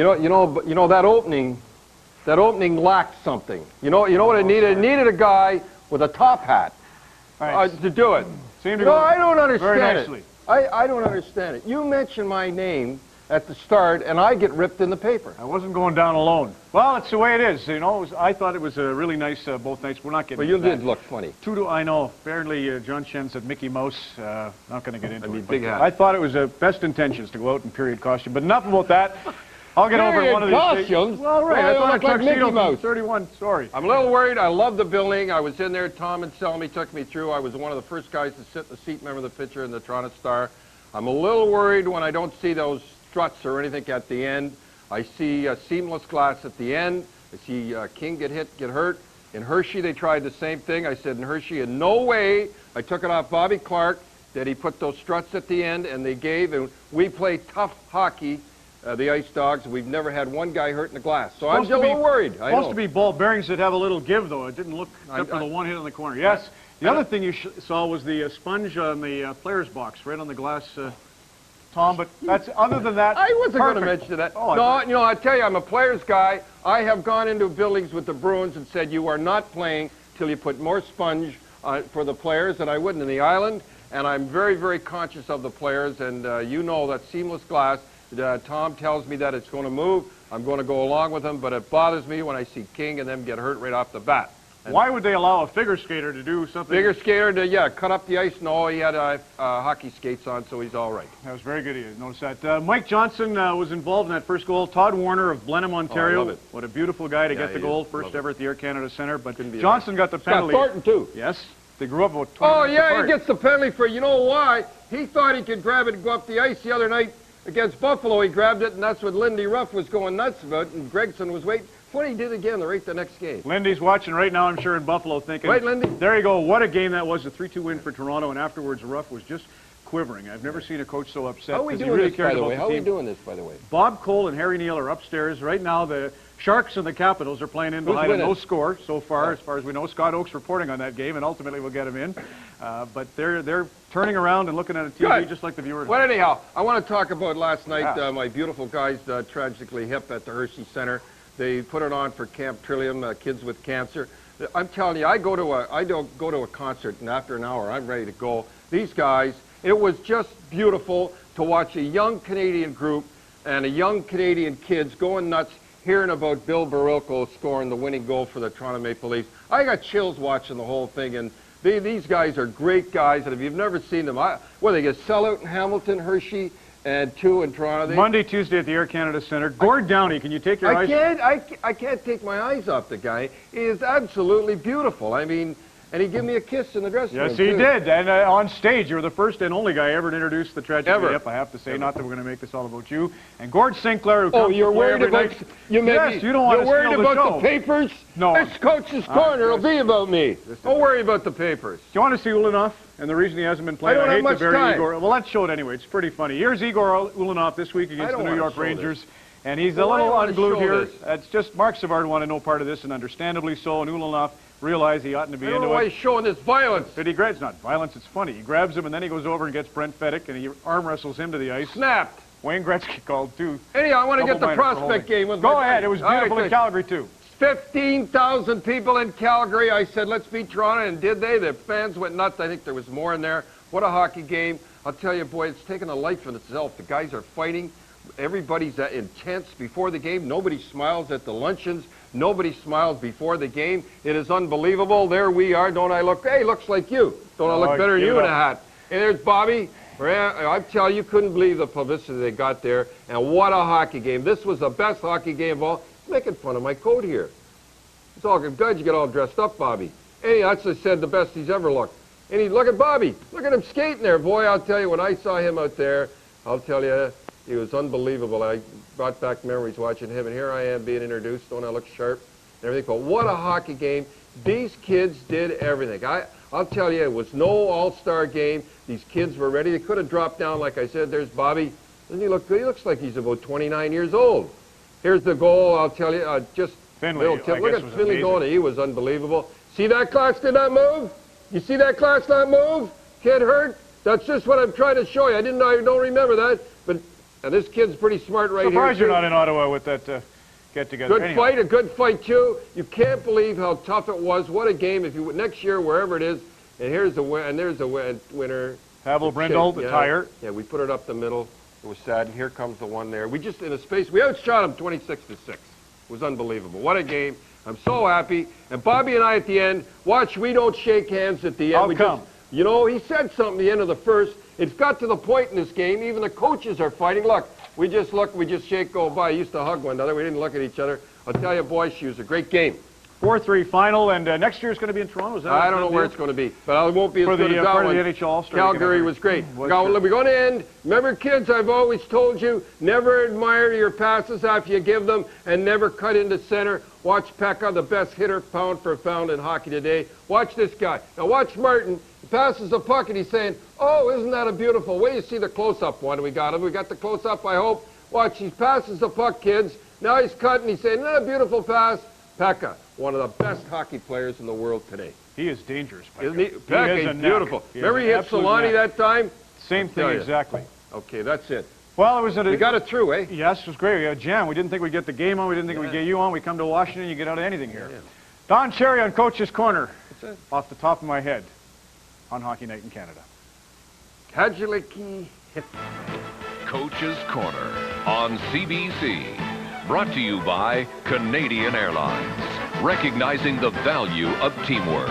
that opening lacked something. You know what it needed? It needed a guy with a top hat to do it. I don't understand it. I don't understand it. You mentioned my name at the start, and I get ripped in the paper. I wasn't going down alone. Well, it's the way it is. I thought it was a really nice both nights. We're not getting. Well, you did look funny. I know. Apparently, John Chen said Mickey Mouse. Not going to get into it. Big hat. I thought it was best intentions to go out in period costume, but enough about that. I'll get over one of these costumes. Well, right. I thought like Mickey Mouse. 31. Sorry. I'm a little worried. I love the building. I was in there. Tom and Selmy took me through. I was one of the first guys to sit in the seat. Remember the picture in the Toronto Star. I'm a little worried when I don't see those struts or anything at the end. I see seamless glass at the end. I see King get hurt. In Hershey, they tried the same thing. I said in Hershey, in no way, I took it off Bobby Clark, that he put those struts at the end, and and we play tough hockey, the Ice Dogs. We've never had one guy hurt in the glass. So I'm a little worried. Supposed to be ball bearings that have a little give, though. It didn't look except for the one hit in the corner. Yes. The other thing you saw was the sponge on the player's box, right on the glass. Tom, but that's other than that. I wasn't going to mention that. Oh, no, I tell you, I'm a player's guy. I have gone into buildings with the Bruins and said you are not playing till you put more sponge for the players than I wouldn't in the island. And I'm very, very conscious of the players. And you know that seamless glass. Tom tells me that it's going to move. I'm going to go along with him, but it bothers me when I see King and them get hurt right off the bat. Why would they allow a figure skater to do something? Figure skater to, cut up the ice. No, he had hockey skates on, so he's all right. That was very good of you to notice that. Mike Johnson was involved in that first goal. Todd Warner of Blenheim, Ontario. Oh, I love it. What a beautiful guy to get the goal. First ever at the Air Canada Centre. But Couldn't be Johnson got the penalty. Scott Thornton, too. Yes. They grew up about 20 minutes apart. He gets the penalty for, you know why? He thought he could grab it and go up the ice the other night against Buffalo. He grabbed it, and that's what Lindy Ruff was going nuts about, and Gregson was waiting. What he did again right the next game. Lindy's watching right now, I'm sure, in Buffalo, thinking, right, Lindy? There you go. What a game that was, a 3-2 win for Toronto, and afterwards Ruff was just quivering. I've never seen a coach so upset. How are we doing this, by the way? How are we doing this, by the way? Bob Cole and Harry Neal are upstairs. Right now, the Sharks and the Capitals are playing in behind a no score so far, as far as we know. Scott Oakes reporting on that game, and ultimately we'll get him in. But they're turning around and looking at a TV just like the viewers. Well, anyhow, I want to talk about last night. My beautiful guys tragically hip at the Hershey Center. They put it on for Camp Trillium, kids with cancer. I'm telling you, I don't go to a concert, and after an hour, I'm ready to go. These guys, it was just beautiful to watch a young Canadian group and a young Canadian kids going nuts, hearing about Bill Barilko scoring the winning goal for the Toronto Maple Leafs. I got chills watching the whole thing, and these guys are great guys, and if you've never seen them, they get sellout in Hamilton, Hershey, and 2 in Toronto. Monday, Tuesday at the Air Canada Centre. Gord Downey, can you take your eyes? I can't take my eyes off the guy. He is absolutely beautiful. I mean, and he gave me a kiss in the dressing room. Yes, he did. And on stage, you were the first and only guy ever to introduce the tragedy hip, I have to say. Not that we're going to make this all about you. And Gord Sinclair, who comes you're worried about you don't want to steal the show. You're worried about the papers? No. This coach's corner will be about me. Don't worry about the papers. Do you want to see Ulanov? And the reason he hasn't been playing, I hate to bury Igor. Well, let's show it anyway. It's pretty funny. Here's Igor Ulanov this week against the New York Rangers. And he's a little unglued here. It's just Mark Savard wanted no part of this, and understandably so. And Ulanov realized he oughtn't to be into it. I don't know why he's showing this violence. But it's not violence, it's funny. He grabs him, and then he goes over and gets Brent Fedek, and he arm wrestles him to the ice. Snapped. Wayne Gretzky called, too. Anyhow, I want to get the prospect game. Go ahead. It was beautiful in Calgary, too. 15,000 people in Calgary. I said, let's beat Toronto, and did they? The fans went nuts. I think there was more in there. What a hockey game. I'll tell you, boy, it's taken a life in itself. The guys are fighting. Everybody's intense before the game. Nobody smiles at the luncheons. Nobody smiles before the game. It is unbelievable. There we are. Don't I look? Hey, looks like you. Don't I look better than you in a hat? And there's Bobby. I tell you, couldn't believe the publicity they got there. And what a hockey game. This was the best hockey game of all. He's making fun of my coat here. It's all good. Glad you get all dressed up, Bobby. Hey, that's I said the best he's ever looked. And look at Bobby. Look at him skating there. Boy, I'll tell you, when I saw him out there, I'll tell you, he was unbelievable. I brought back memories watching him, and here I am being introduced. Don't I look sharp and everything? But what a hockey game. These kids did everything. I'll tell you, it was no all-star game. These kids were ready. They could have dropped down, like I said. There's Bobby. Doesn't he look good? He looks like he's about 29 years old. Here's the goal. I'll tell you, just Finley, little tip. Look at Finley going. He was unbelievable. See that class did not move? You see that class not move? Kid hurt? That's just what I'm trying to show you. I don't remember that, but And this kid's pretty smart right here. Surprised you're too. not in Ottawa with that get-together. Good Anyhow. fight, a good fight too. You can't believe how tough it was. What a game! If you next year, wherever it is, and here's the win, and there's the winner. Pavel Brindle, the tire. Yeah, we put it up the middle. It was sad. And here comes the one there. We just in a space. We outshot him 26-6. It was unbelievable. What a game! I'm so happy. And Bobby and I at the end. Watch, we don't shake hands at the end. How come? You know, he said something at the end of the first. It's got to the point in this game. Even the coaches are fighting. Look, we just shake, go by. Used to hug one another. We didn't look at each other. I'll tell you, boys, she was a great game. 4-3 final, and next year's going to be in Toronto. Is that I don't know where it's going to be, but I won't be as for good the as that part one. of the NHL All-Star. Calgary was great. We're going to end. Remember, kids, I've always told you, never admire your passes after you give them, and never cut into center. Watch Pekka, the best hitter pound for pound in hockey today. Watch this guy. Now watch Martin. He passes the puck, and he's saying, "Oh, isn't that a beautiful way?" You see the close-up one. We got him. We got the close-up, I hope. Watch, he passes the puck, kids. Now he's cutting. He's saying, "Isn't that a beautiful pass?" Pekka, one of the best hockey players in the world today. He is dangerous, Pekka. Isn't he? Pekka is beautiful. Remember he hit Solani that time? Same thing, exactly. Okay, that's it. Well, it was We got it through, eh? Yes, it was great. We had a jam. We didn't think we'd get the game on. We didn't think we'd get you on. We come to Washington, you get out of anything here. Yeah. Don Cherry on Coach's Corner. That's it. Off the top of my head on Hockey Night in Canada. Kajuliki hit. Coach's Corner on CBC. Brought to you by Canadian Airlines, recognizing the value of teamwork.